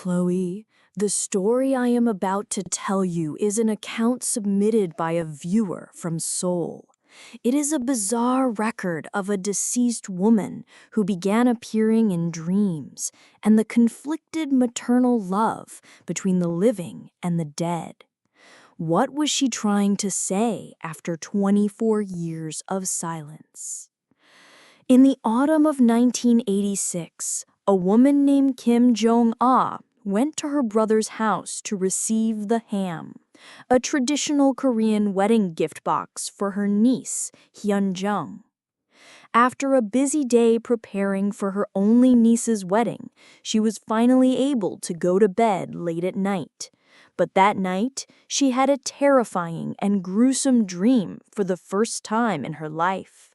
Chloe, the story I am about to tell you is an account submitted by a viewer from Seoul. It is a bizarre record of a deceased woman who began appearing in dreams and the conflicted maternal love between the living and the dead. What was she trying to say after 24 years of silence? In the autumn of 1986, a woman named Jeong-a went to her brother's house to receive the ham, a traditional Korean wedding gift box for her niece, Hyeon-jeong. After a busy day preparing for her only niece's wedding, she was finally able to go to bed late at night. But that night, she had a terrifying and gruesome dream for the first time in her life.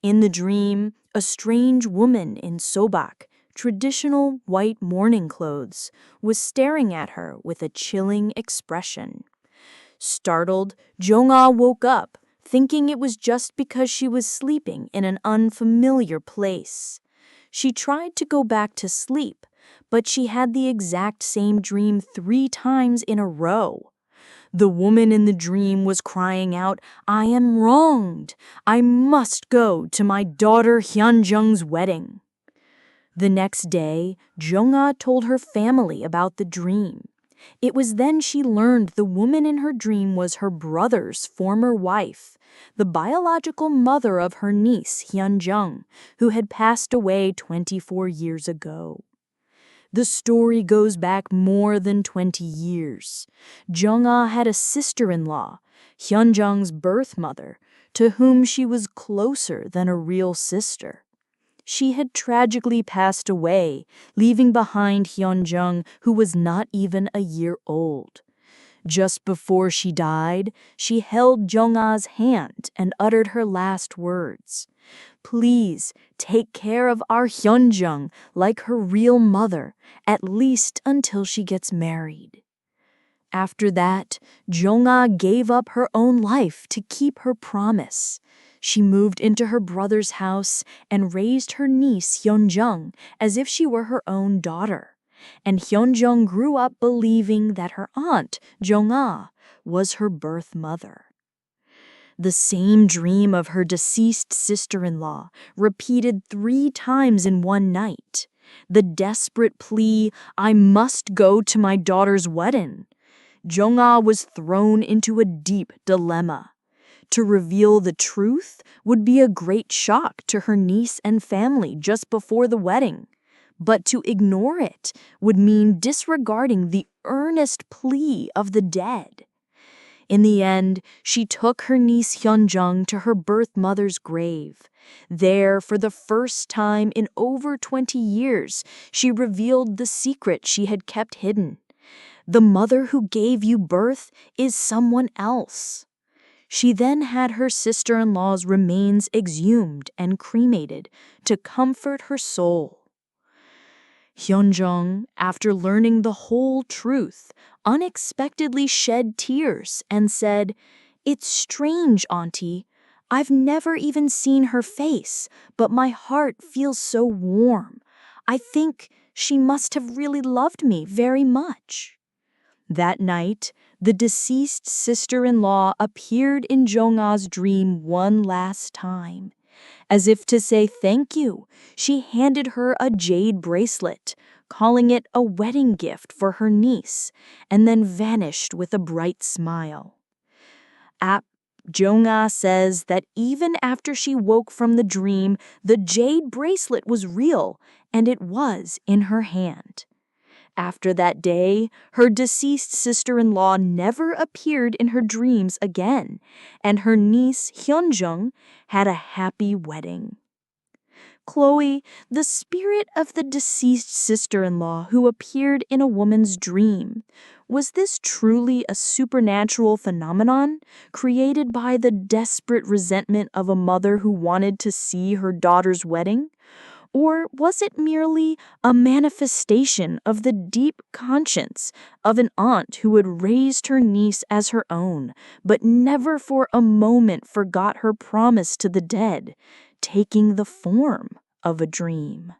In the dream, a strange woman in sobak, traditional white mourning clothes, was staring at her with a chilling expression. Startled, Jeong-a woke up, thinking it was just because she was sleeping in an unfamiliar place. She tried to go back to sleep, but she had the exact same dream 3 times in a row. The woman in the dream was crying out, "I am wronged. I must go to my daughter Hyeon-jeong's wedding." The next day, Jeong-a told her family about the dream. It was then she learned the woman in her dream was her brother's former wife, the biological mother of her niece Hyeon-jeong, who had passed away 24 years ago. The story goes back more than 20 years. Jeong-a had a sister-in-law, Hyeon-jeong's birth mother, to whom she was closer than a real sister. She had tragically passed away, leaving behind Hyeon-jeong, who was not even a year old. Just before she died, she held Jeong-a's hand and uttered her last words. "Please take care of our Hyeon-jeong like her real mother, at least until she gets married." After that, Jeong-a gave up her own life to keep her promise. She moved into her brother's house and raised her niece Hyeon-jeong as if she were her own daughter. And Hyeon-jeong grew up believing that her aunt, Jeong-a, was her birth mother. The same dream of her deceased sister-in-law, repeated 3 times in one night. The desperate plea, "I must go to my daughter's wedding." Jeong-a was thrown into a deep dilemma. To reveal the truth would be a great shock to her niece and family just before the wedding. But to ignore it would mean disregarding the earnest plea of the dead. In the end, she took her niece Hyeon-jeong to her birth mother's grave. There, for the first time in over 20 years, she revealed the secret she had kept hidden. The mother who gave you birth is someone else. She then had her sister-in-law's remains exhumed and cremated to comfort her soul. Hyeon-jeong, after learning the whole truth, unexpectedly shed tears and said, "It's strange, Auntie. I've never even seen her face, but my heart feels so warm. I think she must have really loved me very much." That night, the deceased sister-in-law appeared in Jeong-a's dream one last time. As if to say thank you, she handed her a jade bracelet, calling it a wedding gift for her niece, and then vanished with a bright smile. Jeong-a says that even after she woke from the dream, the jade bracelet was real, and it was in her hand. After that day, her deceased sister-in-law never appeared in her dreams again, and her niece Hyeon-jeong had a happy wedding. Chloe, the spirit of the deceased sister-in-law who appeared in a woman's dream, was this truly a supernatural phenomenon created by the desperate resentment of a mother who wanted to see her daughter's wedding? Or was it merely a manifestation of the deep conscience of an aunt who had raised her niece as her own, but never for a moment forgot her promise to the dead, taking the form of a dream?